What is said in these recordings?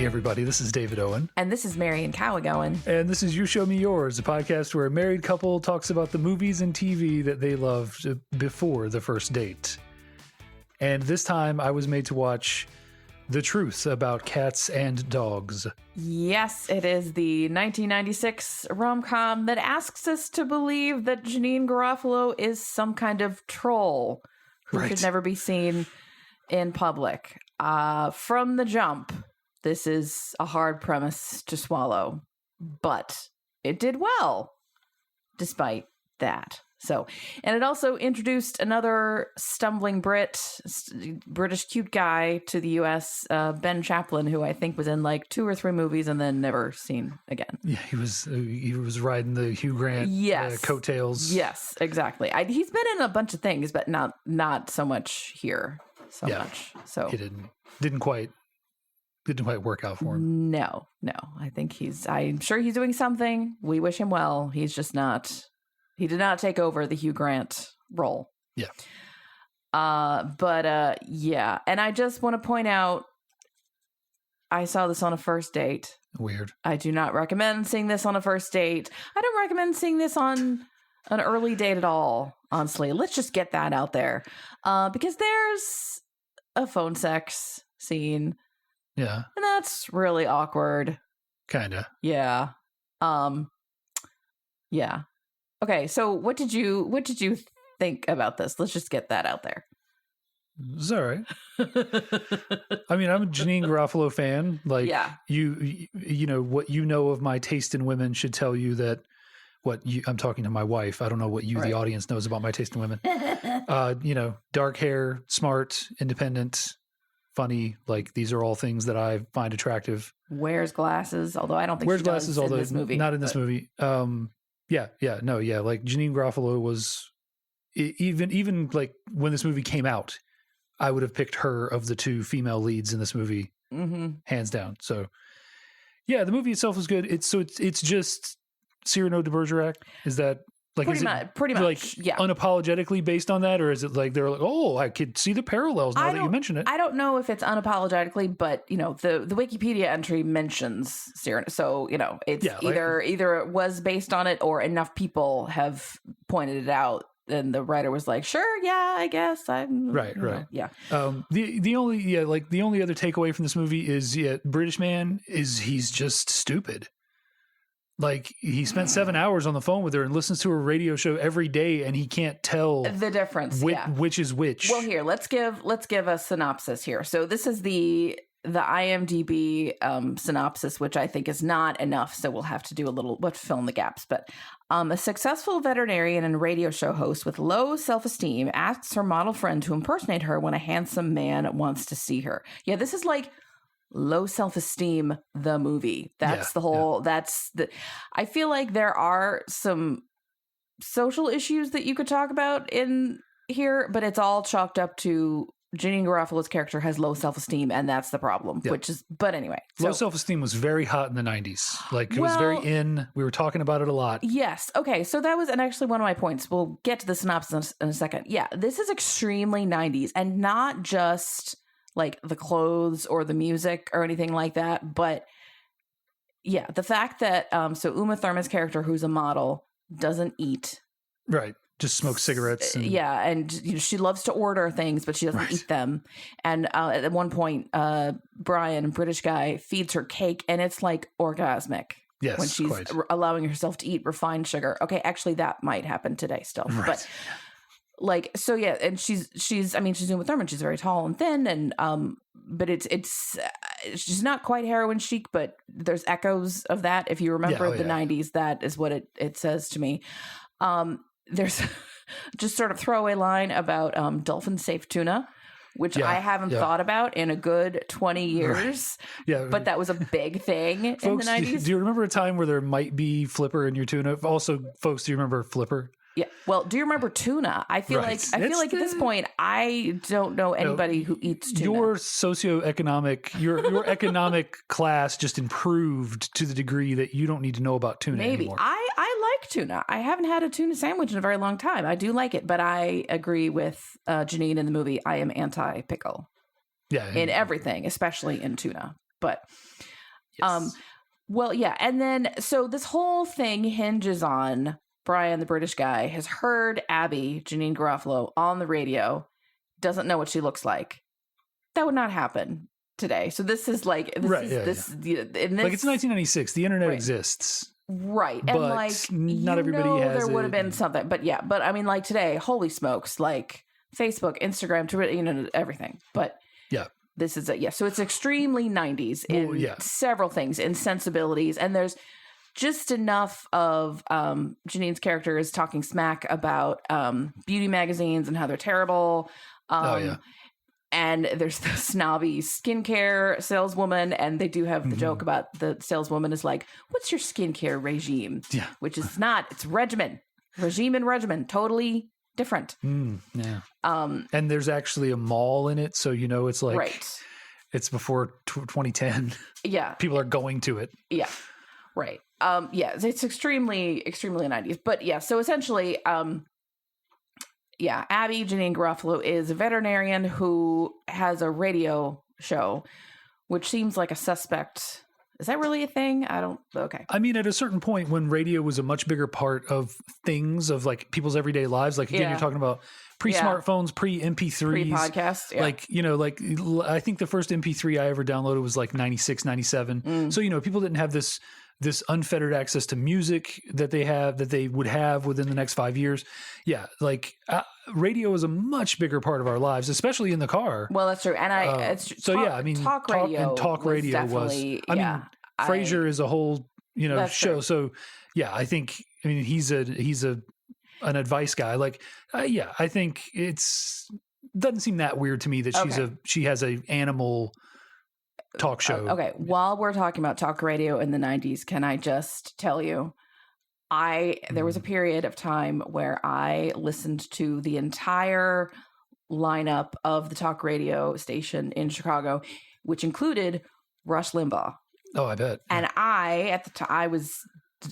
Hey everybody, this is David Owen. And this is Marian Cowagowan. And this is You Show Me Yours, a podcast where a married couple talks about the movies and TV that they loved before the first date. And this time I was made to watch The Truth About Cats and Dogs. Yes, it is the 1996 rom-com that asks us to believe that Janeane Garofalo is some kind of troll who should never be seen in public. From the jump, this is a hard premise to swallow, but it did well despite that. So, and it also introduced another stumbling British cute guy to the U.S., Ben Chaplin, who I think was in like 2 or 3 movies and then never seen again. Yeah, he was riding the Hugh Grant coattails. Yes, exactly. He's been in a bunch of things, but not so much here. Much. So he didn't quite work out for him. No. I'm sure he's doing something. We wish him well. He's just not. He did not take over the Hugh Grant role. Yeah. Yeah. And I just want to point out, I saw this on a first date. Weird. I do not recommend seeing this on a first date. I don't recommend seeing this on an early date at all, honestly. Let's just get that out there. Because there's a phone sex scene. Yeah. And that's really awkward. Kinda. Yeah. Yeah. Okay, so what did you think about this? Let's just get that out there. It's all right. I mean, I'm a Janeane Garofalo fan. Like, yeah. You know, what you know of my taste in women should tell you that I'm talking to my wife. I don't know what the audience knows about my taste in women. Dark hair, smart, independent, funny. Like, these are all things that I find attractive. Wears glasses, although I don't think she does in this movie. Not in this movie. Yeah. Like Janeane Garofalo was even like when this movie came out, I would have picked her of the 2 female leads in this movie, hands down. So, yeah, the movie itself was good. It's just Cyrano de Bergerac. Is that like pretty much like unapologetically based on that, or is it like they're like, oh, I could see the parallels now that you mention it? I don't know if it's unapologetically, but the Wikipedia entry mentions Cyrano, so it's either it was based on it or enough people have pointed it out. And the writer was like, "Sure, yeah, I guess I'm right." Yeah. The only other takeaway from this movie is British man he's just stupid. Like, he spent 7 hours on the phone with her and listens to her radio show every day, and he can't tell the difference. Which is which. Well, here, let's give a synopsis here. So this is the IMDb synopsis, which I think is not enough. So we'll have to fill in the gaps. But a successful veterinarian and radio show host with low self-esteem asks her model friend to impersonate her when a handsome man wants to see her. Yeah, this is like low self-esteem, the movie. That's I feel like there are some social issues that you could talk about in here, but it's all chalked up to Janeane Garofalo's character has low self-esteem, and that's the problem, but anyway. Low self-esteem was very hot in the 90s. Like, it was very in. We were talking about it a lot. Yes. Okay. So that was actually one of my points. We'll get to the synopsis in a second. Yeah. This is extremely 90s, and not just like the clothes or the music or anything like that. But yeah, the fact that, so Uma Thurman's character, who's a model, doesn't eat. Right. Just smokes cigarettes. And she loves to order things, but she doesn't eat them. And at one point, Brian, a British guy, feeds her cake, and it's like orgasmic. Yes, when she's allowing herself to eat refined sugar. Okay, actually, that might happen today still. Right. But like, so yeah, and she's Uma Thurman. She's very tall and thin, and but it's she's not quite heroin chic, but there's echoes of that. If you remember the 90s, that is what it says to me. There's just sort of throwaway line about dolphin safe tuna, which I haven't thought about in a good 20 years. Right. Yeah, but that was a big thing in the 90s. Do you remember a time where there might be flipper in your tuna? Also, folks, do you remember flipper? Yeah. Well, do you remember tuna? I feel like at this point, I don't know anybody who eats tuna. Your socioeconomic, your economic class just improved to the degree that you don't need to know about tuna anymore. I like tuna. I haven't had a tuna sandwich in a very long time. I do like it, but I agree with Janeane in the movie. I am anti-pickle. Yeah. In everything, especially in tuna. But Yes. Well, yeah. And then, so this whole thing hinges on Brian, the British guy, has heard Abby, Janeane Garofalo, on the radio, doesn't know what she looks like. That would not happen today. So this is like, this Right, is, yeah, this, in this, like it's 1996. The internet Right. exists. right. but And like, not everybody has there would have it. been something, but yeah, but I mean, like today, holy smokes, like Facebook, Instagram, Twitter, everything. But Yeah. this is it. Yeah. So it's extremely 90s in Well, yeah. several things, in sensibilities. And there's just enough of Janine's character is talking smack about beauty magazines and how they're terrible. Yeah. And there's the snobby skincare saleswoman, and they do have the joke about the saleswoman is like, "What's your skincare regime?" Yeah. Which is not. It's regimen, regime, and regimen, totally different. Yeah. And there's actually a mall in it, so it's like Right. it's before 2010. Yeah. People are going to it. Yeah. Right. Yeah, it's extremely 90s. But yeah, so essentially, Abby, Janeane Garofalo, is a veterinarian who has a radio show, which seems like a suspect. Is that really a thing? Okay. I mean, at a certain point when radio was a much bigger part of things, of like people's everyday lives, like again, Yeah. you're talking about pre-smartphones, pre-MP3s. Pre-podcast. Yeah. Like, I think the first MP3 I ever downloaded was like 96, 97. So, people didn't have this unfettered access to music that they would have within the next 5 years. Yeah. Like radio is a much bigger part of our lives, especially in the car. Well, that's true. And talk radio was I mean, Frasier is a whole, show. true. So yeah, he's an advice guy. Like, I think doesn't seem that weird to me that she has a animal talk show. Okay. While we're talking about talk radio in the 90s, can I just tell you, there was a period of time where I listened to the entire lineup of the talk radio station in Chicago, which included Rush Limbaugh. Oh, I bet. And at the time, I was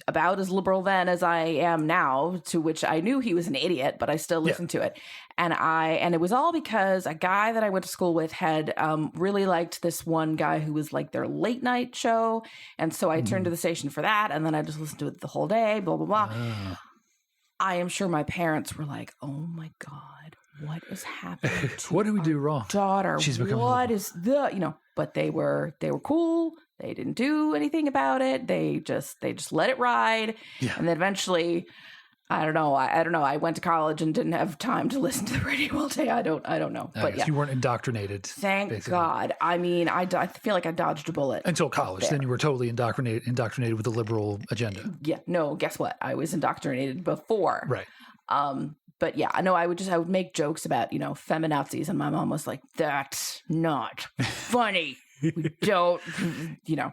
about as liberal then as I am now, to which I knew he was an idiot, but I still listened to it. And it was all because a guy that I went to school with had really liked this one guy who was like their late night show. And so I turned to the station for that. And then I just listened to it the whole day, blah, blah, blah. I am sure my parents were like, "Oh my God, what is happening to what did we do wrong? Daughter, She's becoming what is but they were cool. They didn't do anything about it. They just let it ride. Yeah. And then eventually, I don't know. I went to college and didn't have time to listen to the radio all day. I don't know. But yeah, you weren't indoctrinated. Thank basically. God. I mean, I feel like I dodged a bullet Until college. Then you were totally indoctrinated with the liberal agenda. Yeah. No, guess what? I was indoctrinated before. Right. But yeah, I know I would make jokes about, feminazis, and my mom was like, "That's not funny. We don't,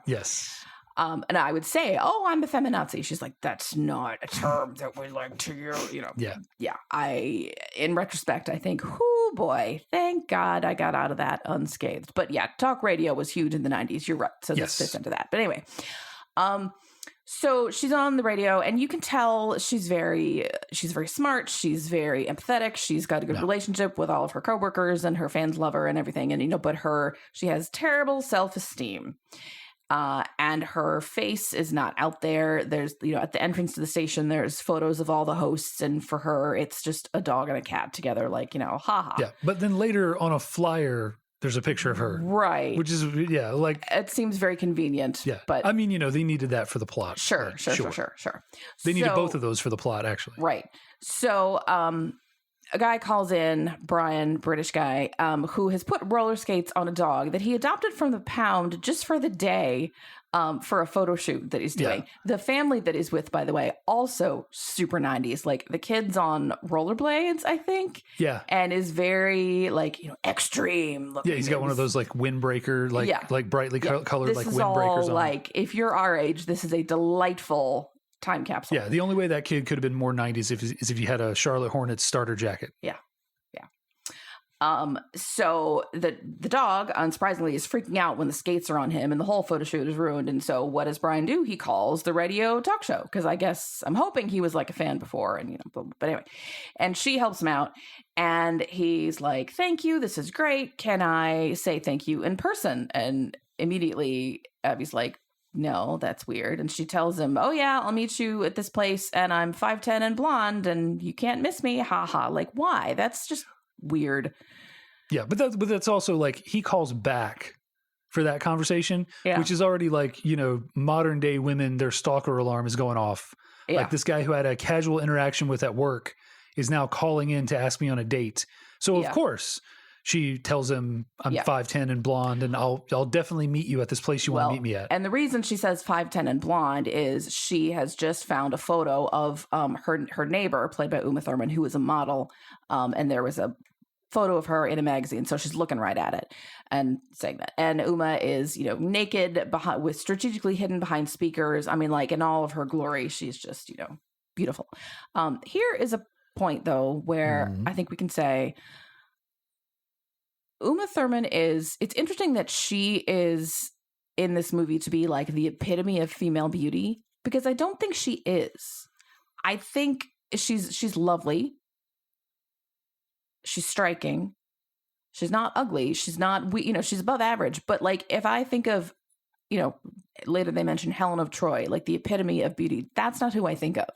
Yes. And I would say, "Oh, I'm a feminazi." She's like, "That's not a term that we like to use." Yeah. Yeah. In retrospect, I think, "Oh boy, thank God I got out of that unscathed." But yeah, talk radio was huge in the 90s. You're right. So this fits into that. But anyway, so she's on the radio, and you can tell she's very smart. She's very empathetic. She's got a good relationship with all of her coworkers, and her fans love her and everything. And but she has terrible self-esteem, and her face is not out there. There's at the entrance to the station, there's photos of all the hosts, and for her, it's just a dog and a cat together, like ha ha. Yeah, but then later on a flyer, there's a picture of her. Right. Which is, like... It seems very convenient. Yeah. But I mean, they needed that for the plot. Sure. They needed both of those for the plot, actually. Right. So a guy calls in, Brian, British guy, who has put roller skates on a dog that he adopted from the pound just for the day, for a photo shoot that he's doing. Yeah. The family that he's with, by the way, also super 90s. Like the kid's on rollerblades, I think. Yeah. And is very extreme looking. Yeah, he's got one of those like windbreaker, like brightly colored like windbreakers on. Like if you're our age, this is a delightful time capsule. Yeah, the only way that kid could have been more 90s is if you had a Charlotte Hornets starter jacket. Yeah. So the dog, unsurprisingly, is freaking out when the skates are on him, and the whole photo shoot is ruined. And so what does Brian do? He calls the radio talk show, because I guess I'm hoping he was like a fan before, and but anyway, and she helps him out, and he's like, "Thank you, this is great. Can I say thank you in person?" And immediately Abby's like, no, that's weird. And she tells him, oh yeah, I'll meet you at this place and I'm 5'10" and blonde and you can't miss me. Ha ha. Like, why? That's just weird. Yeah, but that's also like he calls back for that conversation, which is already like, modern day women, their stalker alarm is going off. Yeah. Like this guy who had a casual interaction with at work is now calling in to ask me on a date. So of course she tells him I'm 5'10" and blonde and I'll definitely meet you at this place you want to meet me at. And the reason she says 5'10" and blonde is she has just found a photo of her neighbor, played by Uma Thurman, who is a model. And there was a photo of her in a magazine. So she's looking right at it and saying that. And Uma is, naked with strategically hidden behind speakers. I mean, like in all of her glory, she's just, beautiful. Here is a point though, where I think we can say Uma Thurman it's interesting that she is in this movie to be like the epitome of female beauty, because I don't think she is. I think she's lovely. She's striking. She's not ugly. She's not, she's above average. But like, if I think of, later they mention Helen of Troy, like the epitome of beauty, that's not who I think of.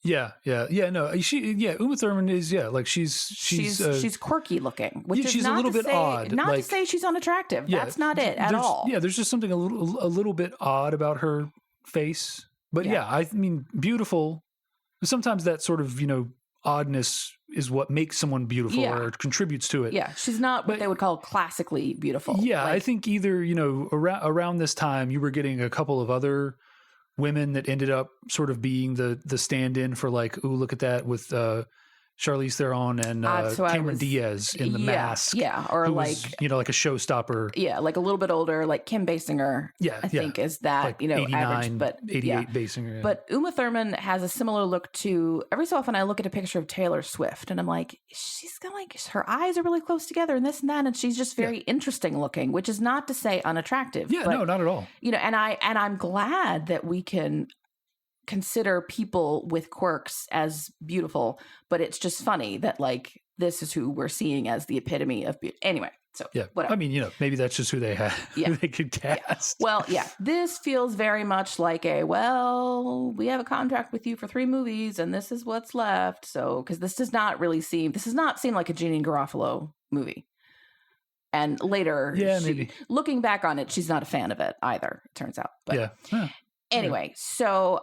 Yeah. No, Uma Thurman is, like she's quirky looking, which is she's a little bit odd. Not to say she's unattractive. That's not it at all. Yeah, there's just something a little bit odd about her face. But I mean, beautiful. Sometimes that sort of, oddness is what makes someone beautiful or contributes to it. Yeah, she's not what they would call classically beautiful. Yeah, I think either, around this time you were getting a couple of other women that ended up sort of being the stand-in for like, ooh, look at that with Charlize Theron and Cameron Diaz in The Mask. Yeah, or like was, like a showstopper. Yeah, like a little bit older, like Kim Basinger. I think is that like 89, average, but 88 Basinger. Yeah. But Uma Thurman has a similar look to. Every so often, I look at a picture of Taylor Swift, and I'm like, she's got like her eyes are really close together, and this and that, and she's just very interesting looking, which is not to say unattractive. Yeah, no, not at all. And I'm glad that we can consider people with quirks as beautiful, but it's just funny that like this is who we're seeing as the epitome of beauty. Anyway, so whatever. I mean, maybe that's just who they had. Who they could cast. Well, this feels very much like we have a contract with you for 3 movies and this is what's left. So because this does not seem like a Janeane Garofalo movie. And later, maybe looking back on it, she's not a fan of it either, it turns out. But anyway, so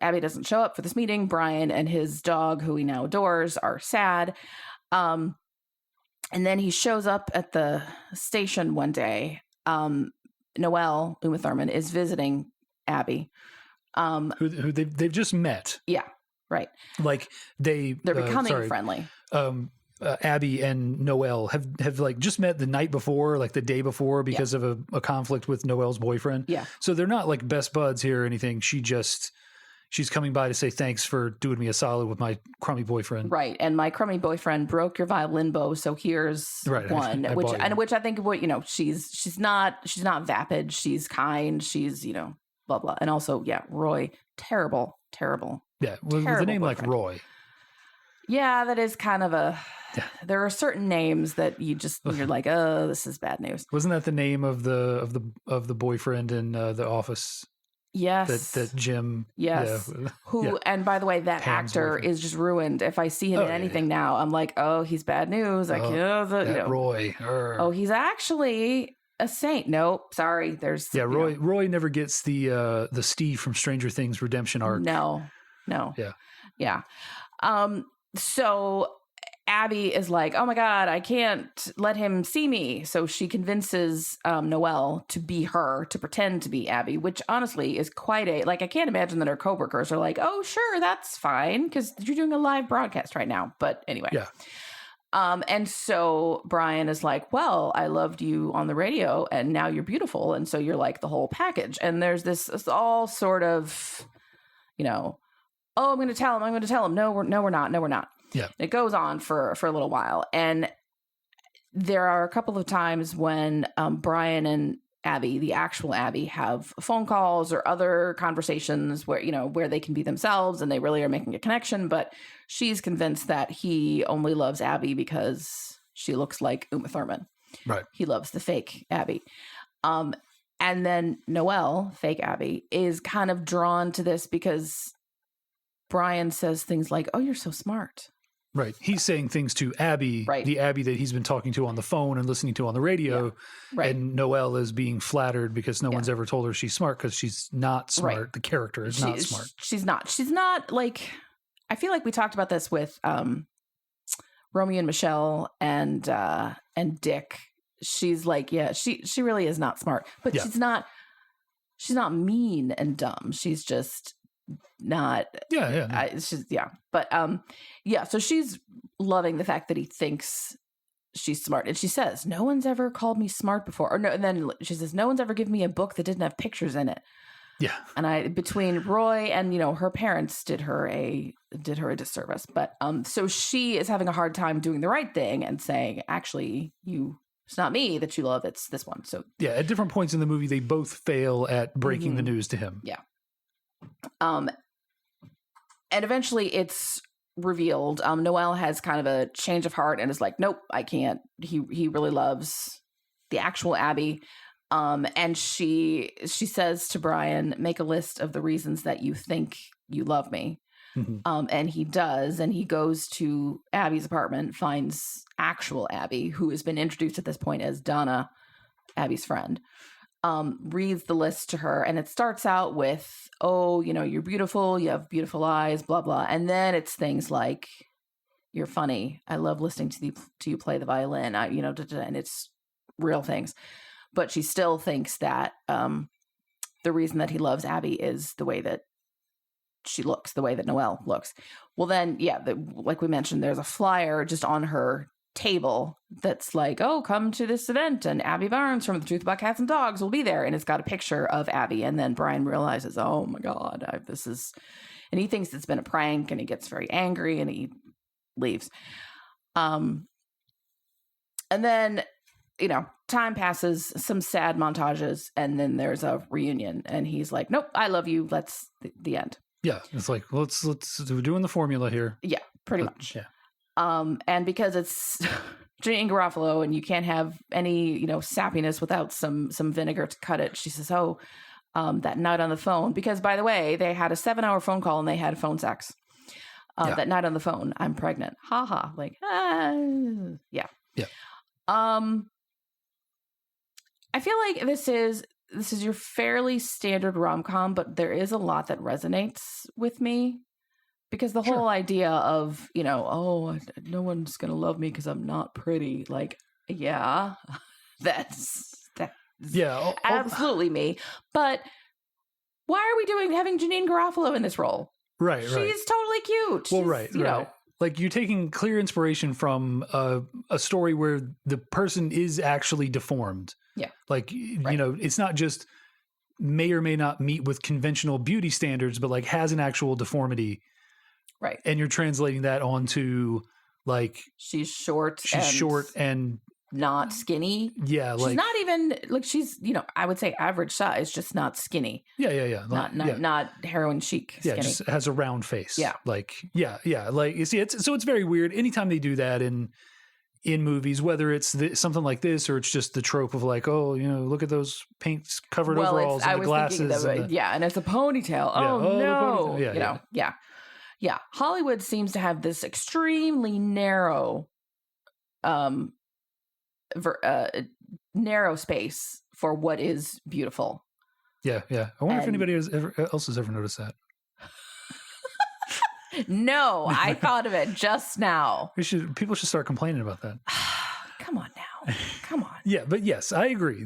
Abby doesn't show up for this meeting. Brian and his dog, who he now adores, are sad. And then he shows up at the station one day. Noelle, Uma Thurman, is visiting Abby. Who they've just met. Yeah, right. Like they're becoming friendly. Abby and Noelle have like just met the night before, like the day before, because of a conflict with Noelle's boyfriend. Yeah. So they're not like best buds here or anything. She's coming by to say thanks for doing me a solid with my crummy boyfriend. Right. And my crummy boyfriend broke your violin bow. So here's one, which I think she's not vapid. She's kind. She's, blah, blah. And also, Roy, terrible. Yeah. With a name boyfriend. Like Roy. Yeah, that is kind of there are certain names that you're like, oh, this is bad news. Wasn't that the name of the boyfriend in The Office? Yes. That Jim. Yes. Who, and by the way, that Pam's actor boyfriend. Is just ruined. If I see him in anything now, I'm like, oh, he's bad news. I can't, Roy. Oh, he's actually a saint. Nope. Sorry. There's. Yeah. Roy never gets the Steve from Stranger Things redemption arc. No. Yeah. So Abby is like, oh my God, I can't let him see me. So she convinces Noelle to be her, to pretend to be Abby, which honestly is quite I can't imagine that her coworkers are like, oh, sure, that's fine, because you're doing a live broadcast right now. But anyway. Yeah. And so Brian is like, well, I loved you on the radio and now you're beautiful. And so you're like the whole package. And there's this all sort of, oh, I'm going to tell him. No, we're not. Yeah. It goes on for a little while. And there are a couple of times when Brian and Abby, the actual Abby, have phone calls or other conversations where they can be themselves and they really are making a connection. But she's convinced that he only loves Abby because she looks like Uma Thurman. Right. He loves the fake Abby. And then Noelle, fake Abby, is kind of drawn to this because Brian says things like, "Oh, you're so smart." Right. He's saying things to Abby, Right. the Abby that he's been talking to on the phone and listening to on the radio. Yeah. Right. And Noelle is being flattered because no one's ever told her she's smart because she's not smart. Right. The character is not smart. She's not. She's not like, I feel like we talked about this with Romeo and Michelle and Dick. She's like, yeah, she really is not smart, but she's not mean and dumb. She's just not. Yeah. But so she's loving the fact that he thinks she's smart, and she says, "No one's ever called me smart before," or no. And then she says, "No one's ever given me a book that didn't have pictures in it." Yeah. And between Roy and her parents did her a disservice, but so she is having a hard time doing the right thing and saying, actually, it's not me that you love, it's this one. So yeah, at different points in the movie, they both fail at breaking the news to him. Yeah. And eventually it's revealed. Noelle has kind of a change of heart and is like, nope, I can't. He really loves the actual Abby. And she says to Brian, make a list of the reasons that you think you love me. Mm-hmm. And he does, and he goes to Abby's apartment, finds actual Abby, who has been introduced at this point as Donna, Abby's friend, reads the list to her, and it starts out with, oh, you're beautiful, you have beautiful eyes, blah, blah. And then it's things like, you're funny, I love listening to you play the violin, and it's real things. But she still thinks that the reason that he loves Abby is the way that she looks, the way that Noelle looks. Well, then, like we mentioned, there's a flyer just on her table that's like, oh, come to this event, and Abby Barnes from The Truth About Cats and Dogs will be there. And it's got a picture of Abby. And then Brian realizes, oh my God, and he thinks it's been a prank, and he gets very angry and he leaves. And then, time passes, some sad montages, and then there's a reunion, and he's like, nope, I love you. That's the end. Yeah. It's like, let's we're doing the formula here. Yeah, pretty much. Yeah. And because it's Janeane Garofalo and you can't have any, sappiness without some vinegar to cut it. She says, that night on the phone, because by the way, they had a 7-hour phone call and they had phone sex. That night on the phone, I'm pregnant. Ha ha. Like, yeah. Yeah. I feel like this is your fairly standard rom-com, but there is a lot that resonates with me because the whole idea of, no one's going to love me because I'm not pretty. Like, yeah, that's absolutely me. But why are we having Janeane Garofalo in this role? Right. She's totally cute. Well, right. Like you're taking clear inspiration from a story where the person is actually deformed. Yeah. Like, it's not just may or may not meet with conventional beauty standards, but like has an actual deformity. Right. And you're translating that onto like. She's short and not skinny. Yeah. She's not even like she's, I would say average size, just not skinny. Yeah. Not heroin chic. Yeah. Skinny. Just has a round face. Yeah. Like, yeah. Like you see, it's very weird. Anytime they do that in movies, whether it's something like this or it's just the trope of like, oh, look at those paints covered overalls and the glasses. And it's a ponytail. Oh no. Ponytail. Yeah. Hollywood seems to have this extremely narrow, narrow space for what is beautiful. Yeah. I wonder if anybody else has ever noticed that. No, I thought of it just now. People should start complaining about that. Come on now. Come on. Yeah, but yes, I agree.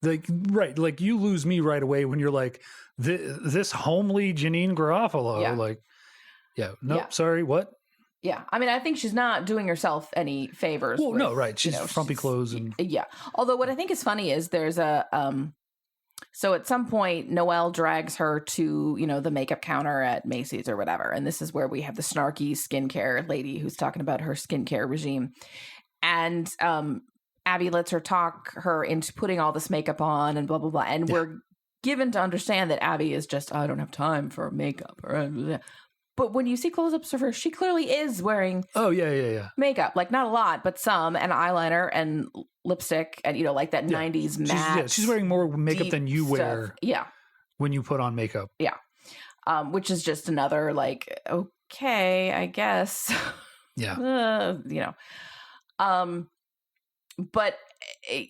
Like you lose me right away when you're like this homely Janeane Garofalo. Yeah. Like, sorry, what? Yeah, I mean, I think she's not doing herself any favors. Well, no, right? She's frumpy clothes and Although what I think is funny is there's a so at some point, Noelle drags her to, the makeup counter at Macy's or whatever. And this is where we have the snarky skincare lady who's talking about her skincare regime. And Abby lets her talk her into putting all this makeup on and blah, blah, blah. And we're given to understand that Abby is just, I don't have time for makeup. But when you see close-ups of her, she clearly is wearing Oh yeah. makeup, like not a lot, but some, and eyeliner and lipstick, and like that Yeah. 90s matte. She's wearing more makeup deep than you stuff. wear Yeah. when you put on makeup. Yeah. Which is just another like, okay, I guess. Yeah. But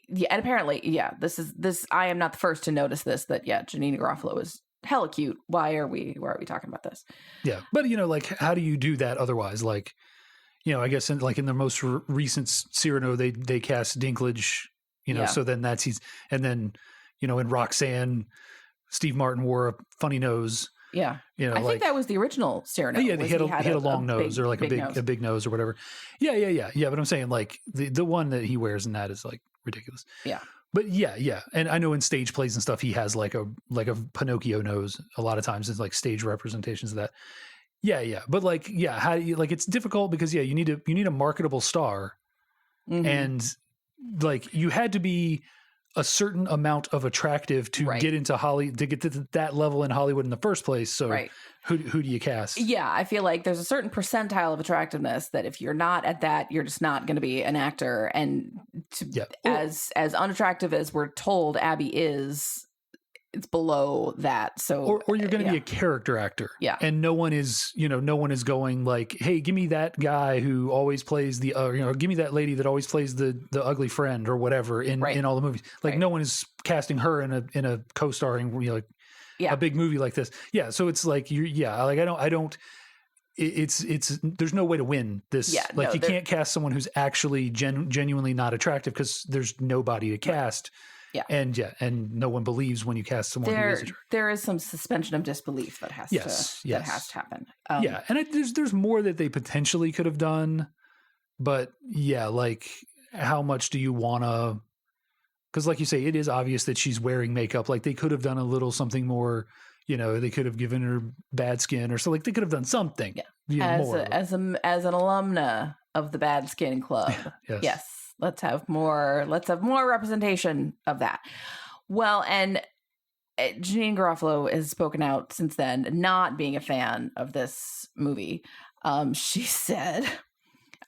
yeah, and apparently, this I am not the first to notice this, that Janeane Garofalo is hella cute. Why are we talking about this? Yeah. But like, how do you do that otherwise? Like, I guess in the most recent Cyrano, they cast Dinklage, so then and then, in Roxanne, Steve Martin wore a funny nose. Yeah. I think that was the original Cyrano. Yeah, he had a long nose, or like a big nose or whatever. Yeah. But I'm saying like the one that he wears in that is like ridiculous. Yeah. But yeah. And I know in stage plays and stuff, he has like a Pinocchio nose a lot of times. It's like stage representations of that. Yeah. But like, how do you, like, it's difficult because you need a marketable star. Mm-hmm. And like, you had to be a certain amount of attractive to get into Hollywood, to get to that level in Hollywood in the first place. So who do you cast? Yeah, I feel like there's a certain percentile of attractiveness that if you're not at that, you're just not going to be an actor. And as unattractive as we're told Abby is, it's below that. So or you're going to be a character actor. Yeah. And no one is going like, hey, give me that guy who always plays the give me that lady that always plays the ugly friend or whatever in all the movies. Like no one is casting her in a co-starring a big movie like this. Yeah, so it's like I don't it's there's no way to win this. Yeah, like you can't cast someone who's actually genuinely not attractive because there's nobody to cast. Yeah. And no one believes when you cast someone who is attractive. There is some suspension of disbelief that has to happen. And there's more that they potentially could have done, but like how much do you want to? Because like you say, it is obvious that she's wearing makeup. Like they could have done a little something more. They could have given her bad skin or so. Like they could have done something. Yeah. More. As an alumna of the Bad Skin Club. Yes. Let's have more representation of that. Well, and Janeane Garofalo has spoken out since then, not being a fan of this movie. She said,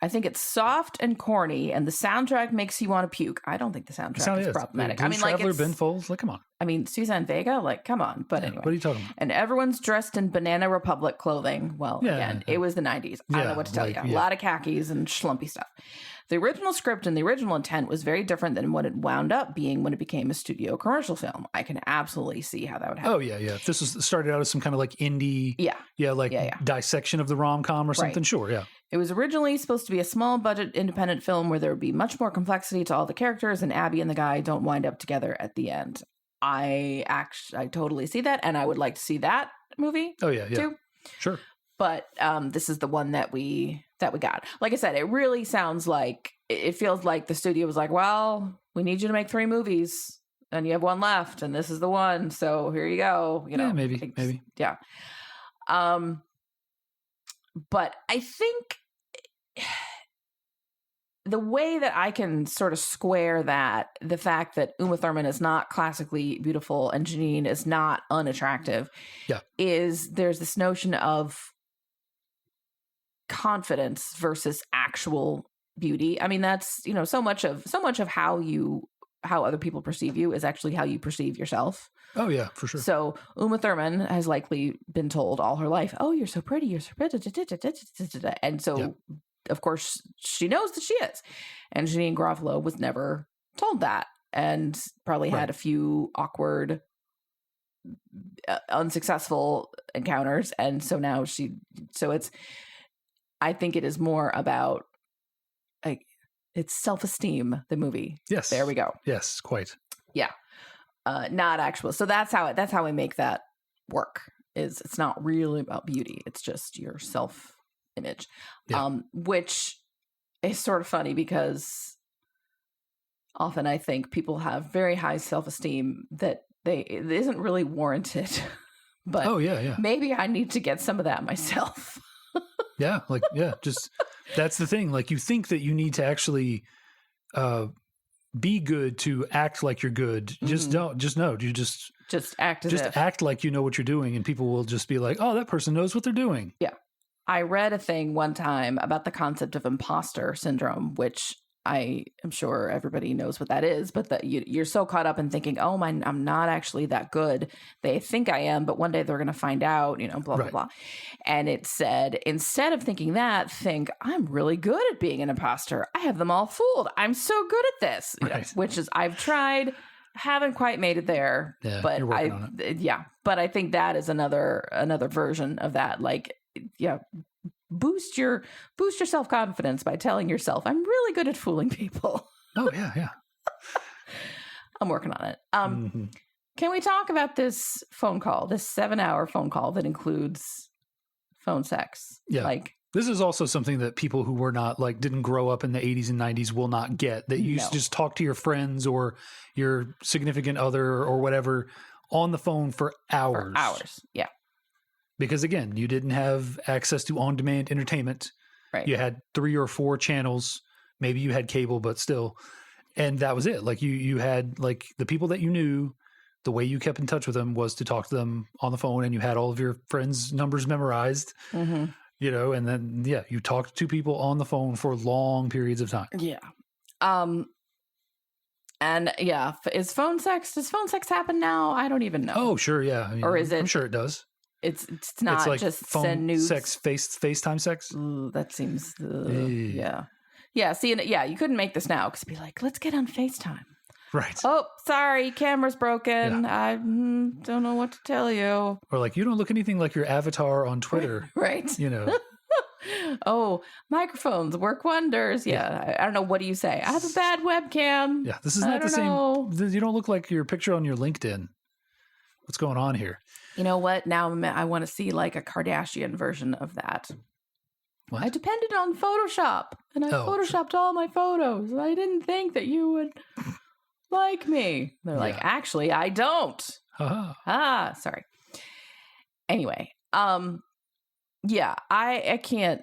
I think it's soft and corny, and the soundtrack makes you want to puke. I don't think the soundtrack is problematic. I mean, Traveler, Ben Folds, like, come on. I mean, Suzanne Vega, like, come on. But anyway. What are you talking about? And everyone's dressed in Banana Republic clothing. Well, again, it was the 90s. I don't know what to tell you. A lot of khakis and schlumpy stuff. The original script and the original intent was very different than what it wound up being when it became a studio commercial film. I can absolutely see how that would happen. Oh, yeah. If this started out as some kind of like indie, dissection of the rom-com or something, sure, yeah. It was originally supposed to be a small budget independent film where there would be much more complexity to all the characters, and Abby and the guy don't wind up together at the end. I totally see that, and I would like to see that movie. Oh, yeah. Too. Sure. But this is the one that we got. Like I said, it really sounds like, it feels like the studio was like, well, we need you to make 3 movies and you have 1 left and this is the one. So here you go. Maybe. Yeah. But I think the way that I can sort of square that, the fact that Uma Thurman is not classically beautiful and Janeane is not unattractive, is there's this notion of confidence versus actual beauty. I mean, that's, so much of how other people perceive you is actually how you perceive yourself. Oh yeah, for sure. So Uma Thurman has likely been told all her life, oh, you're so pretty, you're so pretty. And so of course she knows that she is. And Janeane Garofalo was never told that and probably had a few awkward, unsuccessful encounters. And so now I think it is more about it's self-esteem, the movie. Yes. There we go. Yes, quite. Yeah. Not actual. So that's how we make that work. Is it's not really about beauty. It's just your self-image. Yeah. Which is sort of funny because often I think people have very high self-esteem that it isn't really warranted. But maybe I need to get some of that myself. Just that's the thing. Like you think that you need to actually be good to act like you're good. Just act as if. Act like you know what you're doing, and people will just be like, "Oh, that person knows what they're doing." Yeah, I read a thing one time about the concept of imposter syndrome, which I am sure everybody knows what that is, but that you're so caught up in thinking, oh, I'm not actually that good. They think I am, but one day they're going to find out, blah, blah, Right. blah. And it said, instead of thinking that, think, I'm really good at being an imposter. I have them all fooled. I'm so good at this, Right. which is I've tried, haven't quite made it there. Yeah, but you're working on but I think that is another version of that. Like, yeah, boost your self-confidence by telling yourself, I'm really good at fooling people. Oh, yeah. I'm working on it. Mhm. Can we talk about this phone call, this 7-hour phone call that includes phone sex? Yeah. Like, This is also something that people who were not didn't grow up in the 80s and 90s will not get, that you used to just talk to your friends or your significant other or whatever on the phone for hours. Yeah. Because again, you didn't have access to on-demand entertainment. Right. You had 3 or 4 channels. Maybe you had cable, but still. And that was it. Like you had the people that you knew, the way you kept in touch with them was to talk to them on the phone, and you had all of your friends' numbers memorized. Mm-hmm. And then, you talked to people on the phone for long periods of time. Yeah. And yeah, does phone sex happen now? I don't even know. Oh, sure. Yeah. Or is it? I'm sure it does. It's not It's like just phone send nudes. sex, FaceTime sex. Ooh, that seems, Hey. yeah. Yeah. See, you couldn't make this now because be like, let's get on FaceTime. Right. Oh, sorry, camera's broken. I don't know what to tell you. Or you don't look anything like your avatar on Twitter. Right. Oh, microphones work wonders. Yeah. I don't know. What do you say? I have a bad webcam. Yeah. This is not the same. know. You don't look like your picture on your LinkedIn. What's going on here? You know what? Now I want to see a Kardashian version of that. What? I depended on Photoshop, and I photoshopped all my photos. I didn't think that you would like me. They're like, actually, I don't. Sorry. Anyway, yeah, I can't.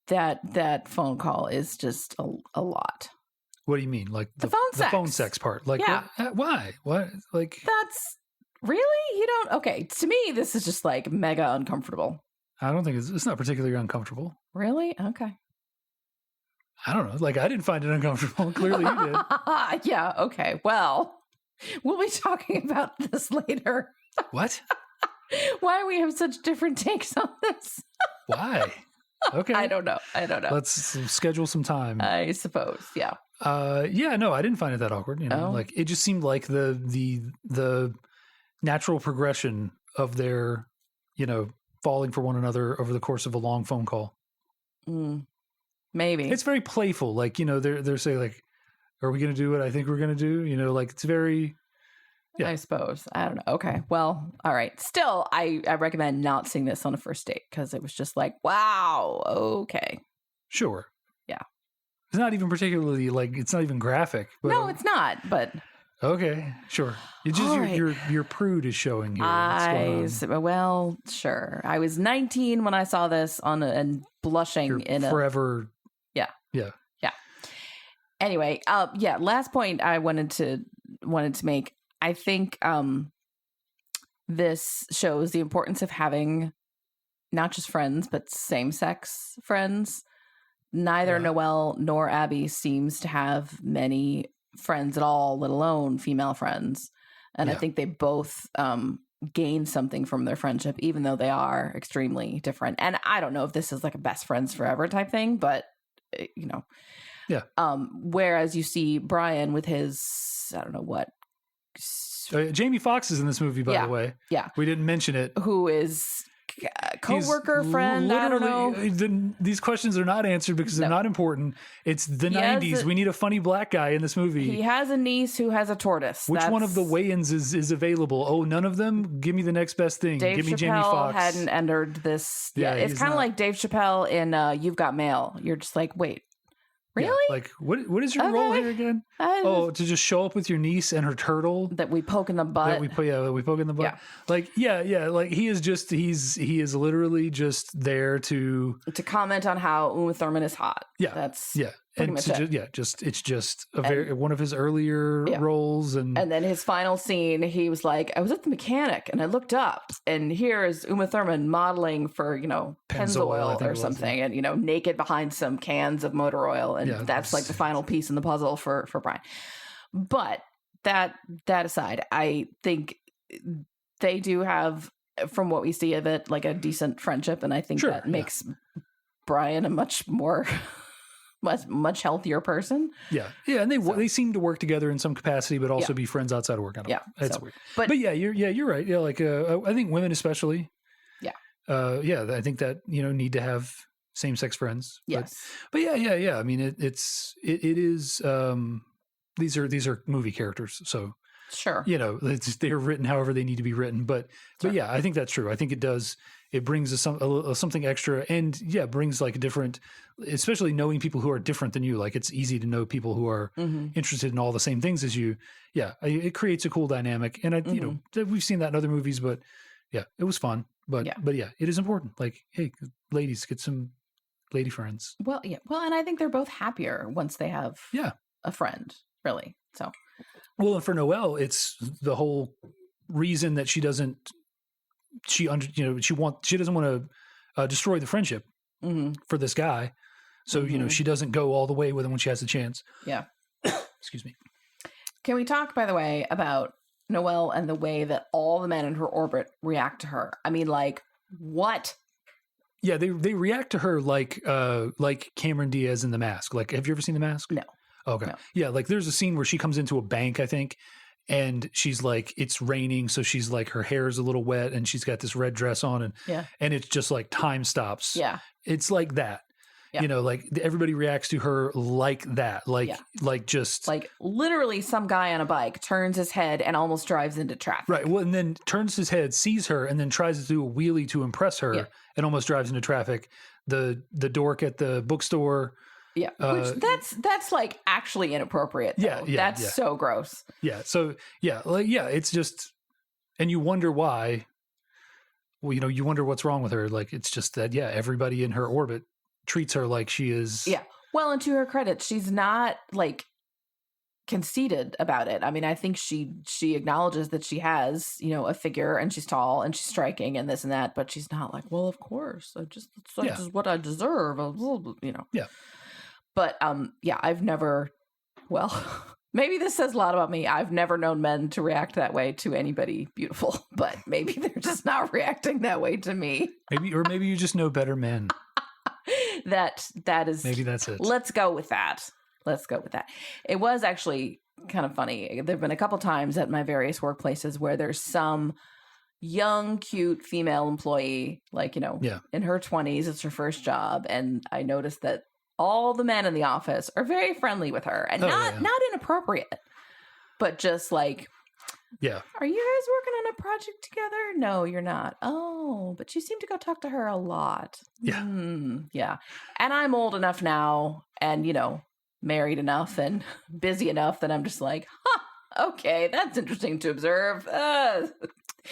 That phone call is just a lot. What do you mean? The phone sex. The phone sex part. Yeah. Why? What? That's really, you don't. Okay, to me, this is just mega uncomfortable. I don't think it's not particularly uncomfortable. Really? Okay. I don't know. I didn't find it uncomfortable. Clearly you did. Yeah. Okay. Well, we'll be talking about this later. What? Why we have such different takes on this? Why? Okay. I don't know. Let's schedule some time. I suppose. Yeah. Yeah. No, I didn't find it that awkward. It just seemed like the natural progression of their, falling for one another over the course of a long phone call. Maybe it's very playful. They're saying are we going to do what I think we're going to do? It's very. Yeah. I suppose. I don't know. Okay. Well, all right. Still, I recommend not seeing this on a first date because it was just wow. Okay. Sure. Yeah. It's not even particularly it's not even graphic. But, no, it's not. But okay, sure. It's just your prude is showing here. Well, sure. I was 19 when I saw this and blushing You're in forever. Yeah. Yeah. Yeah. Anyway, last point I wanted to make. I think this shows the importance of having not just friends, but same-sex friends. Neither Noelle nor Abby seems to have many friends at all, let alone female friends. And I think they both gain something from their friendship, even though they are extremely different. And I don't know if this is a best friends forever type thing, but, Yeah. Whereas you see Brian with his, I don't know what, Jamie Foxx is in this movie, by the way. Yeah. We didn't mention it. Who is co-worker, friend, I don't know. These questions are not answered because they're not important. It's the 90s. We need a funny black guy in this movie. He has a niece who has a tortoise. Which one of the Wayans is available? Oh, none of them? Give me the next best thing. Give me Chappelle Jamie Foxx. hadn't entered this. Yeah, it's kind of like Dave Chappelle in You've Got Mail. You're just wait. Really? Yeah, what is your role here again? To just show up with your niece and her turtle that we poke in the butt. That we poke in the butt. Yeah. He is literally just there to comment on how Uma Thurman is hot. Yeah, that's and much it's just one of his earlier roles, and then his final scene, he was like, I was at the mechanic and I looked up, and here is Uma Thurman modeling for Pennzoil or something, and naked behind some cans of motor oil, and that's like the final piece in the puzzle for Brian. But that aside, I think they do have, from what we see of it, like a decent friendship, and I think that makes Brian a much more much healthier person. And they seem to work together in some capacity, but also be friends outside of work. I don't know. That's weird. But you're right. Yeah, like I think women especially. I think that need to have same-sex friends. Yes. But yeah. I mean, it is. These are movie characters, so sure. They're written however they need to be written. But yeah, I think that's true. I think it does. It brings something extra, and brings like a different, especially knowing people who are different than you. Like it's easy to know people who are interested in all the same things as you. Yeah, it creates a cool dynamic, and we've seen that in other movies, but yeah, it was fun. But it is important. Like, hey, ladies, get some lady friends. Well, and I think they're both happier once they have a friend, really. So, well, and for Noelle, it's the whole reason that she doesn't. She doesn't want to destroy the friendship for this guy, so she doesn't go all the way with him when she has the chance. Yeah. Excuse me. Can we talk, by the way, about Noelle and the way that all the men in her orbit react to her? I mean, like, what? Yeah, they react to her like Cameron Diaz in The Mask. Like, have you ever seen The Mask? No. Okay. No. Yeah, like there's a scene where she comes into a bank, I think. And she's like, it's raining. So she's like, her hair is a little wet and she's got this red dress on and it's just like time stops. Yeah. It's like that, like everybody reacts to her like that. Like just like literally some guy on a bike turns his head and almost drives into traffic. Right. Well, and then turns his head, sees her and then tries to do a wheelie to impress her and almost drives into traffic. The dork at the bookstore. Yeah, which that's like actually inappropriate. Though. That's so gross. Yeah. So it's just, and you wonder why. Well, you wonder what's wrong with her. Like it's just that everybody in her orbit treats her like she is. Yeah. Well, and to her credit, she's not like conceited about it. I mean, I think she acknowledges that she has a figure and she's tall and she's striking and this and that, but she's not like, well, of course, it's just what I deserve. Yeah. But I've never, maybe this says a lot about me. I've never known men to react that way to anybody beautiful, but maybe they're just not reacting that way to me. Maybe you just know better men. That is, maybe that's it. Let's go with that. It was actually kind of funny. There've been a couple times at my various workplaces where there's some young, cute female employee, like, in her 20s, it's her first job. And I noticed that all the men in the office are very friendly with her and not inappropriate, but just like, are you guys working on a project together? No, you're not. Oh, but you seem to go talk to her a lot. Yeah. Yeah. And I'm old enough now and, married enough and busy enough that I'm just like, okay, that's interesting to observe.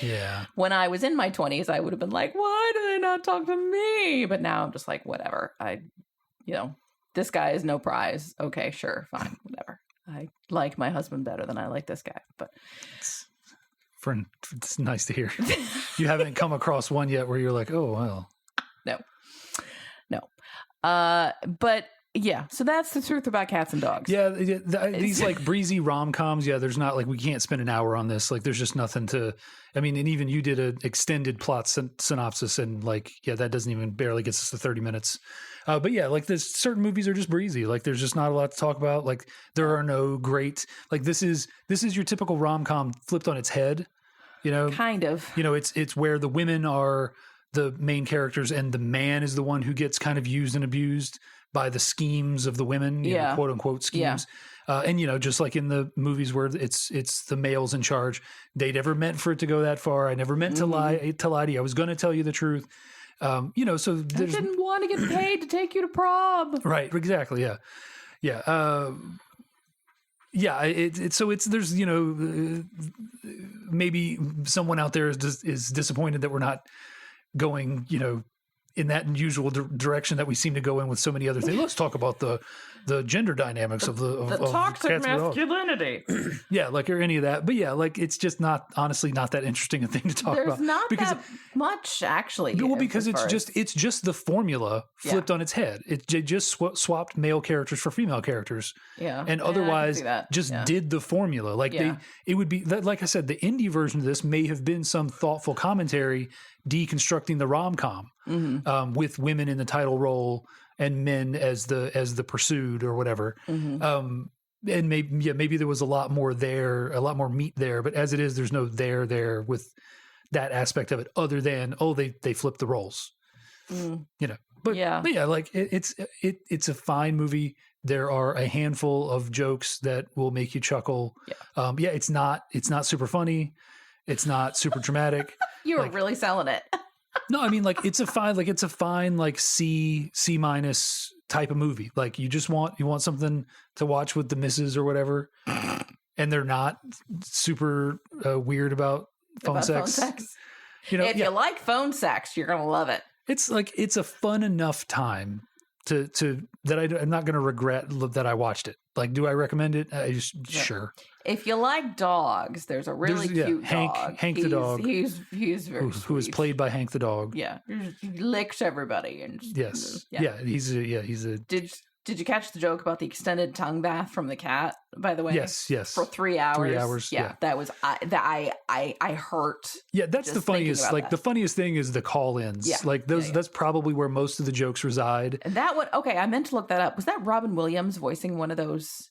Yeah. When I was in my 20s, I would have been like, why do they not talk to me? But now I'm just like, whatever. This guy is no prize. Okay, sure, fine, whatever. I like my husband better than I like this guy, but it's nice to hear. You haven't come across one yet where you're like, oh, well. No. But yeah, so that's the truth about cats and dogs. Yeah, these like breezy rom-coms, there's not like, we can't spend an hour on this. Like there's just nothing to, I mean, and even you did an extended plot synopsis and like, that doesn't even barely gets us to 30 minutes. But like there's certain movies are just breezy. Like there's just not a lot to talk about. Like there are no great, like this is your typical rom-com flipped on its head, kind of, it's where the women are the main characters and the man is the one who gets kind of used and abused by the schemes of the women, quote unquote schemes. And, just like in the movies where it's the males in charge, they never meant for it to go that far. I never meant to lie to you. I was going to tell you the truth. So I didn't want to get paid to take you to prom. Right. Exactly. Yeah. Yeah. There's, maybe someone out there is disappointed that we're not going, in that unusual direction that we seem to go in with so many other things. Let's talk about the gender dynamics of the toxic masculinity. Yeah, like or any of that. But yeah, like it's just honestly not that interesting a thing to talk about. There's not that much actually. Well, because it's just the formula flipped on its head. It just swapped male characters for female characters. Yeah, and otherwise just did the formula. Like it would be that, like I said, the indie version of this may have been some thoughtful commentary deconstructing the rom-com with women in the title role and men as the pursued or whatever. And maybe there was a lot more meat there, but as it is, there's no there with that aspect of it other than, they flipped the roles, but yeah, like it's a fine movie. There are a handful of jokes that will make you chuckle. It's not super funny. It's not super dramatic. You were really selling it. No, I mean, like it's a fine like C- type of movie. Like you want something to watch with the missus or whatever, and they're not super weird about phone sex. If you like phone sex, you're gonna love it. It's a fun enough time to that I'm not gonna regret that I watched it. Like, do I recommend it? Sure. If you like dogs, there's a really cute dog. Hank the dog. He's very who is played by Hank the dog. Yeah, he licks everybody and yes, he's a. Did you catch the joke about the extended tongue bath from the cat? By the way, yes, for 3 hours. 3 hours. Yeah, that was I hurt. Yeah, that's the funniest. Like the funniest thing is the call-ins. Yeah, like those. That's probably where most of the jokes reside. And that one. Okay, I meant to look that up. Was that Robin Williams voicing one of those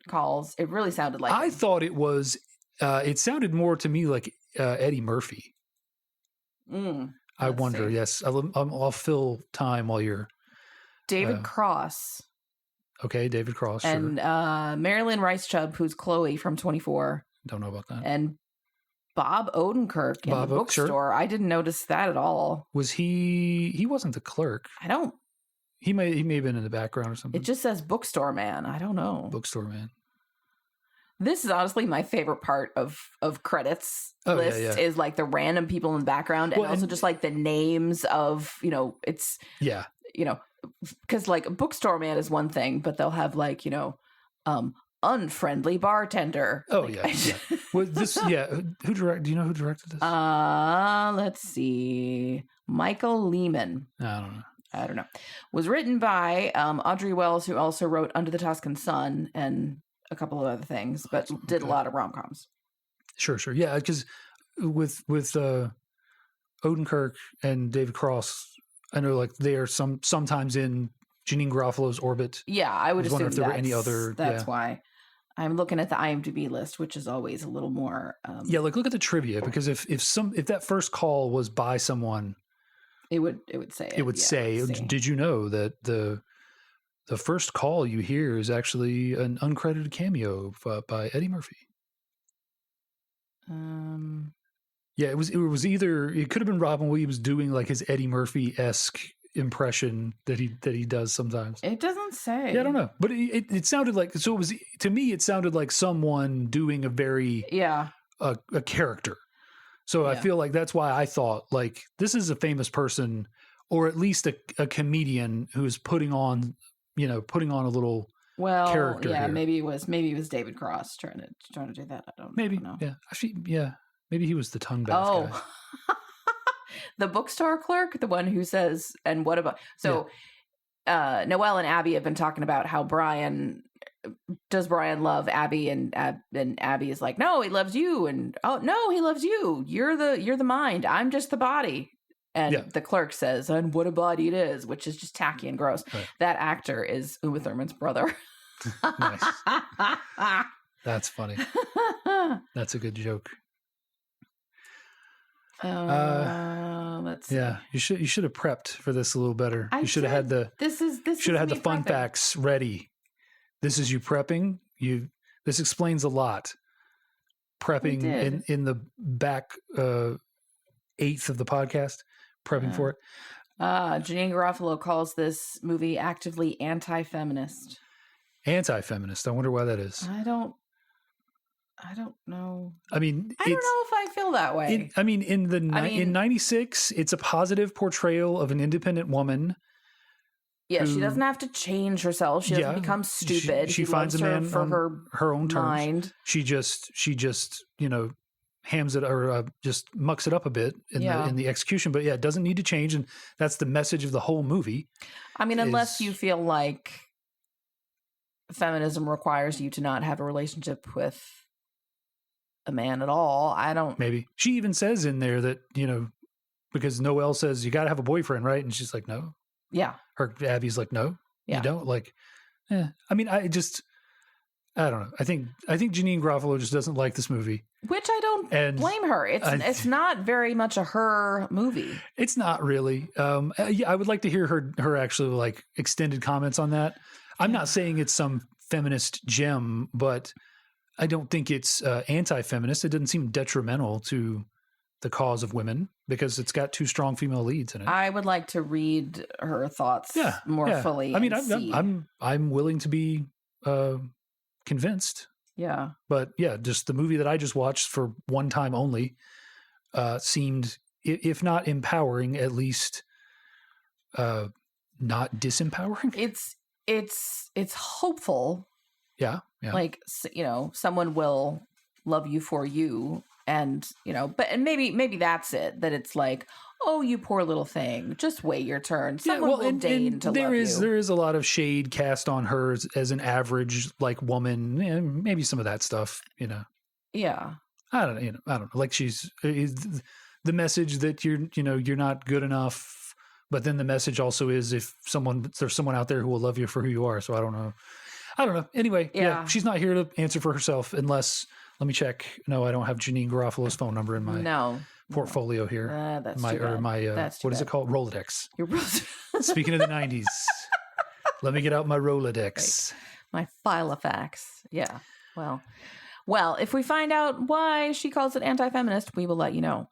calls? It really sounded like. I thought it was. It sounded more to me like Eddie Murphy. I wonder. See. Yes, I'll fill time while you're. David Cross. Okay, David Cross. And Marilyn Rice Chubb, who's Chloe from 24. Don't know about that. And Bob Odenkirk in the bookstore. Sure. I didn't notice that at all. Was he? He wasn't the clerk. I don't. He may have been in the background or something. It just says bookstore man. I don't know. Bookstore man. This is honestly my favorite part of credits list is like the random people in the background and also just like the names of, it's because like bookstore man is one thing, but they'll have like, unfriendly bartender. Oh like, yeah. Well, this do you know who directed this? Let's see. Michael Lehman. I don't know. Was written by Audrey Wells, who also wrote Under the Tuscan Sun and a couple of other things, but did a lot of rom-coms. Sure. Yeah, because with Odenkirk and David Cross, I know like they are sometimes in Janeane Garofalo's orbit. Yeah, I would assume if there were any other. That's why I'm looking at the IMDb list, which is always a little more. Like look at the trivia, because if that first call was by someone, it would say it. It would say, "Did you know that the first call you hear is actually an uncredited cameo by Eddie Murphy?" Yeah, it was either it could have been Robin Williams doing like his Eddie Murphy-esque impression that he does sometimes. It doesn't say. Yeah, I don't know, but it sounded like, so it was, to me it sounded like someone doing a very a character. So I feel like that's why I thought like this is a famous person, or at least a comedian who's putting on a little character. Yeah, here. maybe it was David Cross trying to do that. I don't know. Yeah, actually, yeah. Maybe he was the tongue bath guy. The bookstore clerk, the one who says, and what about... So Noelle and Abby have been talking about how Brian love Abby, and Abby is like, no, he loves you. And, oh, no, he loves you. You're the mind. I'm just the body. And the clerk says, and what a body it is, which is just tacky and gross. Right. That actor is Uma Thurman's brother. Nice. That's funny. That's a good joke. Let's see. Yeah, you should have prepped for this a little better. You should have had the fun facts ready. This is you prepping. This explains a lot. Prepping in the back eighth of the podcast, prepping for it. Janeane Garofalo calls this movie actively anti-feminist. Anti-feminist. I wonder why that is. I don't I don't know. I mean, I don't know if I feel that way. In 96, it's a positive portrayal of an independent woman. Yeah, she doesn't have to change herself. She doesn't become stupid. She finds a man for her own mind. terms. She just hams it or just mucks it up a bit in the execution. But yeah, it doesn't need to change, and that's the message of the whole movie. I mean, unless you feel like feminism requires you to not have a relationship with a man at all. I don't. Maybe she even says in there that because Noelle says you got to have a boyfriend, right? And she's like, no. Yeah. Abby's like, no, you don't. Like, I mean, I don't know. I think Janeane Garofalo just doesn't like this movie, which I don't blame her. It's not very much a her movie. It's not really. I would like to hear her actually like extended comments on that. I'm not saying it's some feminist gem, but I don't think it's anti-feminist. It doesn't seem detrimental to the cause of women because it's got two strong female leads in it. I would like to read her thoughts more fully. I mean, I'm willing to be convinced. Yeah. But yeah, just the movie that I just watched for one time only seemed, if not empowering, at least not disempowering. It's hopeful. Yeah. Like, someone will love you for you. And, and maybe that's it, that it's like, oh, you poor little thing, just wait your turn. Someone will deign to love you. There is a lot of shade cast on her as an average, like, woman, and maybe some of that stuff, Yeah. I don't know. Like she's the message that you're not good enough, but then the message also is there's someone out there who will love you for who you are. So I don't know. Anyway, yeah, she's not here to answer for herself unless. Let me check. No, I don't have Janeane Garofalo's phone number in my portfolio here. That's my too bad. What is it called? Rolodex. Your Rolodex. Speaking of the 90s, let me get out my Rolodex. Right. My Filofax. Yeah. Well, if we find out why she calls it anti-feminist, we will let you know.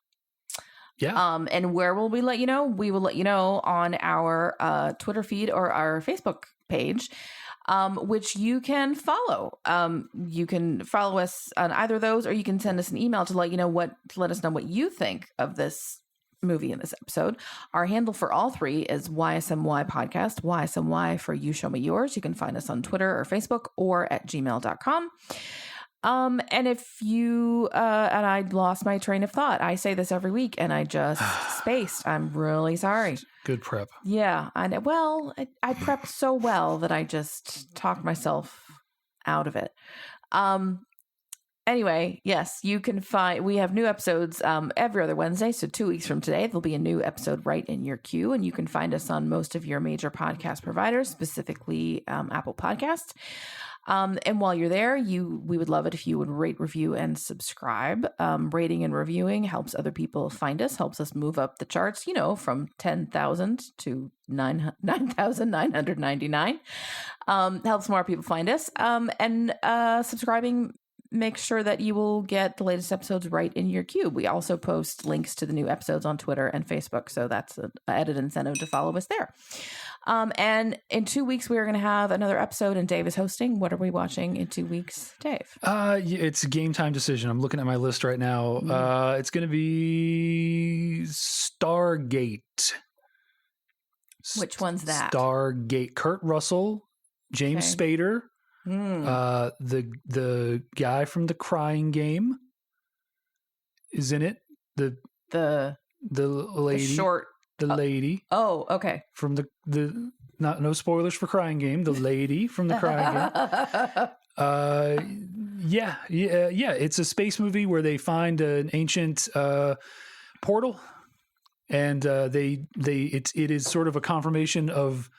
Yeah. And where will we let you know? We will let you know on our Twitter feed or our Facebook page. Which you can follow. You can follow us on either of those, or you can send us an email to let us know what you think of this movie in this episode. Our handle for all three is YSMY Podcast, YSMY for You Show Me Yours. You can find us on Twitter or Facebook or at gmail.com. And if you, and I lost my train of thought. I say this every week and I just spaced. I'm really sorry. Good prep. Yeah. I prepped so well that I just talked myself out of it. Anyway, yes, we have new episodes, every other Wednesday. So 2 weeks from today, there'll be a new episode right in your queue, and you can find us on most of your major podcast providers, specifically, Apple Podcasts. And while you're there, we would love it if you would rate, review, and subscribe. Rating and reviewing helps other people find us, helps us move up the charts, from 10,000 to 9,999. Helps more people find us. And subscribing makes sure that you will get the latest episodes right in your queue. We also post links to the new episodes on Twitter and Facebook, so that's an added incentive to follow us there. And in 2 weeks, we are going to have another episode, and Dave is hosting. What are we watching in 2 weeks, Dave? It's a Game Time Decision. I'm looking at my list right now. It's going to be Stargate. Which one's that? Stargate. Kurt Russell, James Spader, the guy from The Crying Game is in it. The lady. The short. The lady. Oh, okay. From the no spoilers for Crying Game. The lady from The Crying Game. Yeah. It's a space movie where they find an ancient portal, and it is sort of a confirmation of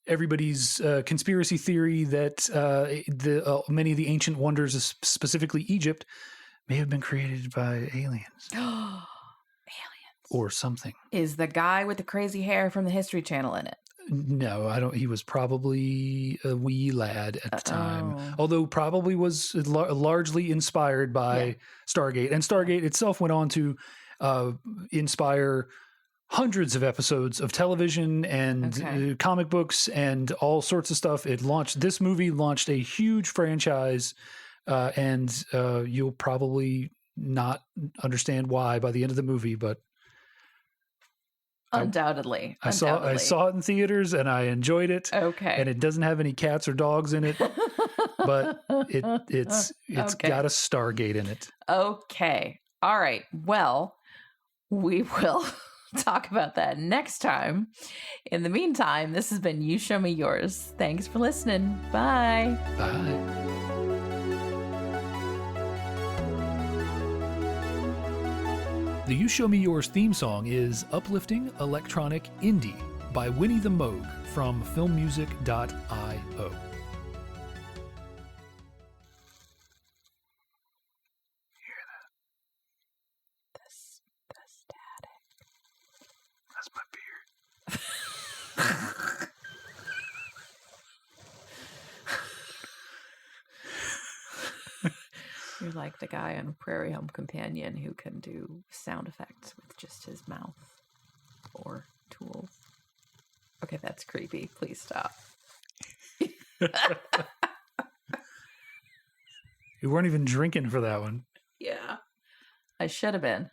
everybody's conspiracy theory that many of the ancient wonders, specifically Egypt, may have been created by aliens. Or something. Is the guy with the crazy hair from the History Channel in it? No, I don't. He was probably a wee lad at the time, although probably was largely inspired by Stargate. And Stargate itself went on to inspire hundreds of episodes of television and comic books and all sorts of stuff. This movie launched a huge franchise and you'll probably not understand why by the end of the movie, but undoubtedly. I saw it in theaters and I enjoyed it. Okay. And it doesn't have any cats or dogs in it, but it's Okay. got a Stargate in it. Okay. All right. Well, we will talk about that next time. In the meantime, this has been You Show Me Yours. Thanks for listening. Bye. Bye. The You Show Me Yours theme song is Uplifting Electronic Indie by Winnie the Moog from filmmusic.io. The static. That's my beard. You're like the guy on Prairie Home Companion who can do sound effects with just his mouth or tools. Okay, that's creepy. Please stop. You weren't even drinking for that one. Yeah. I should have been.